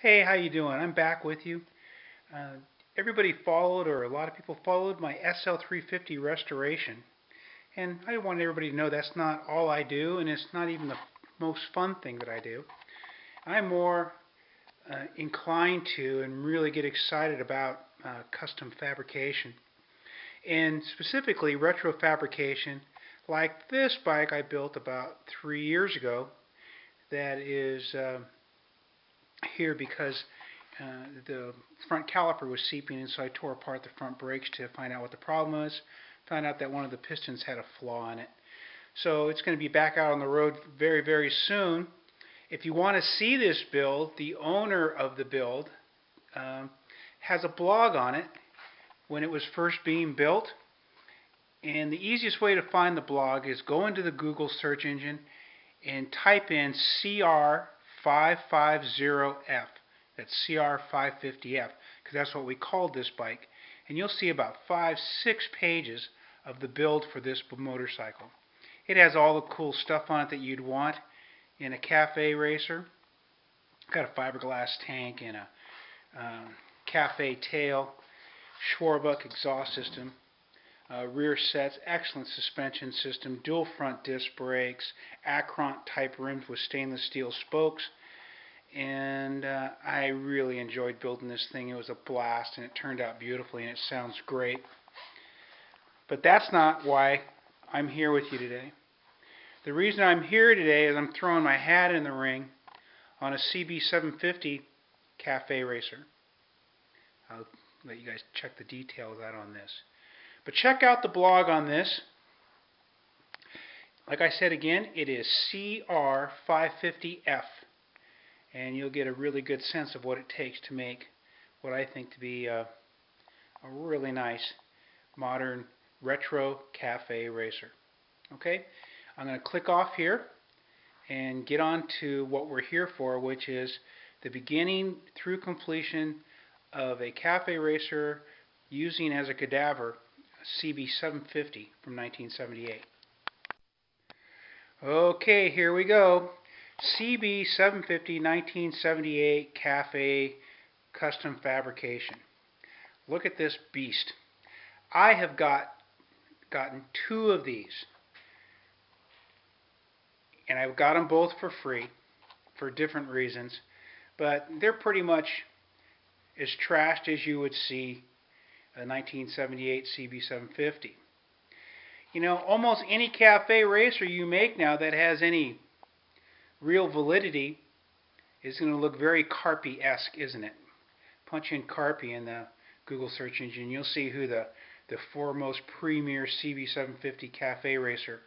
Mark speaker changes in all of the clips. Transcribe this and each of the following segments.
Speaker 1: Hey, how you doing? I'm back with you. Uh, Everybody followed, or a lot of people followed, my SL350 restoration. And I want everybody to know that's not all I do, and it's not even the most fun thing that I do. I'm more inclined to and really get excited about custom fabrication, and specifically retro fabrication, like this bike I built about 3 years ago that is here because the front caliper was seeping, and so I tore apart the front brakes to find out what the problem was. Found out that one of the pistons had a flaw in it. So it's going to be back out on the road very, very soon. If you want to see this build, the owner of the build um, has a blog on it when it was first being built. And the easiest way to find the blog is go into the Google search engine and type in CR550F. That's CR550F, because that's what we called this bike. And you'll see about 5, 6 pages of the build for this motorcycle. It has all the cool stuff on it that you'd want in a cafe racer. Got a fiberglass tank and a cafe tail, Schwalbach exhaust system, rear sets, excellent suspension system, dual front disc brakes, Acront type rims with stainless steel spokes, and I really enjoyed building this thing. It was a blast, and it turned out beautifully, and it sounds great. But that's not why I'm here with you today. The reason I'm here today is I'm throwing my hat in the ring on a CB750 Cafe racer. I'll let you guys check the details out on this. But check out the blog on this. Like I said again, it is CR550F. And you'll get a really good sense of what it takes to make what I think to be a really nice modern retro cafe racer. Okay, I'm going to click off here and get on to what we're here for, which is the beginning through completion of a cafe racer using as a cadaver a CB750 from 1978. Okay, here we go. CB750 1978 Cafe Custom Fabrication. Look at this beast. I have gotten 2 of these, and I've got them both for free for different reasons, but they're pretty much as trashed as you would see a 1978 CB750. You know, almost any cafe racer you make now that has any real validity is going to look very Carpi-esque, isn't it? Punch in Carpi in the Google search engine. You'll see who the foremost premier CB750 cafe racer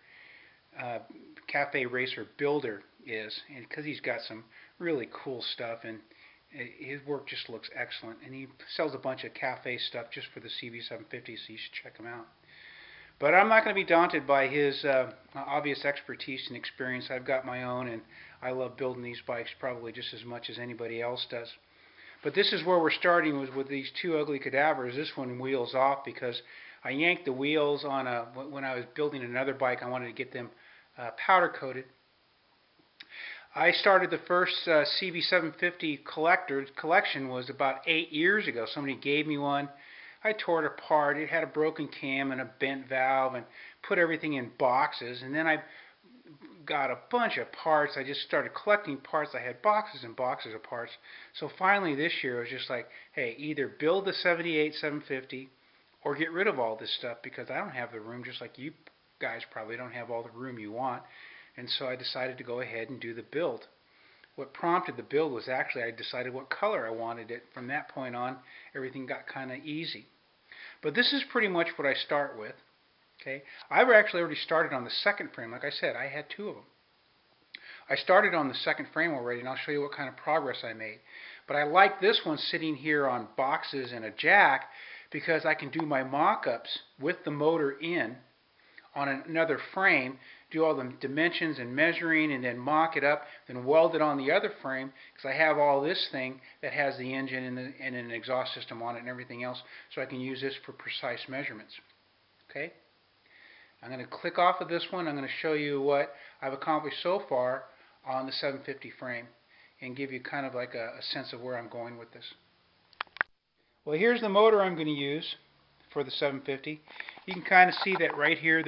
Speaker 1: builder is, and because he's got some really cool stuff, and his work just looks excellent. And he sells a bunch of cafe stuff just for the CB750, so you should check him out. But I'm not going to be daunted by his obvious expertise and experience. I've got my own, and I love building these bikes probably just as much as anybody else does. But this is where we're starting with these 2 ugly cadavers. This one wheels off because I yanked the wheels on when I was building another bike. I wanted to get them powder coated. I started the first CB750 collection was about 8 years ago. Somebody gave me one. I tore it apart. It had a broken cam and a bent valve, and put everything in boxes. And then I got a bunch of parts. I just started collecting parts. I had boxes and boxes of parts. So finally this year it was just like, hey, either build the 78 750 or get rid of all this stuff, because I don't have the room, just like you guys probably don't have all the room you want. And so I decided to go ahead and do the build. What prompted the build was actually I decided what color I wanted it. From that point on, everything got kind of easy. But this is pretty much what I start with. Okay, I've actually already started on the second frame. Like I said, I had 2 of them. I started on the second frame already, and I'll show you what kind of progress I made. But I like this one sitting here on boxes and a jack because I can do my mock-ups with the motor in on another frame, do all the dimensions and measuring, and then mock it up, then weld it on the other frame, because I have all this thing that has the engine and an exhaust system on it and everything else, so I can use this for precise measurements. Okay, I'm going to click off of this one. I'm going to show you what I've accomplished so far on the 750 frame. and give you kind of like a sense of where I'm going with this. Well, here's the motor I'm going to use for the 750. You can kind of see that right here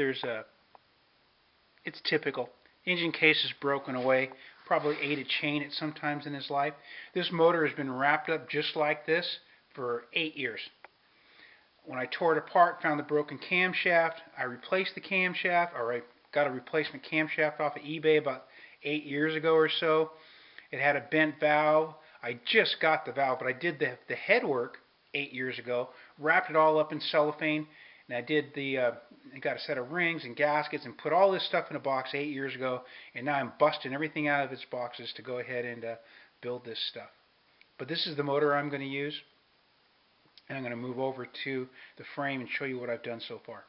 Speaker 1: it's typical. Engine case is broken away, probably ate a chain at some times in his life. This motor has been wrapped up just like this for 8 years. When I tore it apart, found the broken camshaft, I replaced the camshaft, or I got a replacement camshaft off of eBay about 8 years ago or so. It had a bent valve. I just got the valve, but I did the head work 8 years ago, wrapped it all up in cellophane, and I got a set of rings and gaskets and put all this stuff in a box 8 years ago, and now I'm busting everything out of its boxes to go ahead and build this stuff. But this is the motor I'm going to use, and I'm going to move over to the frame and show you what I've done so far.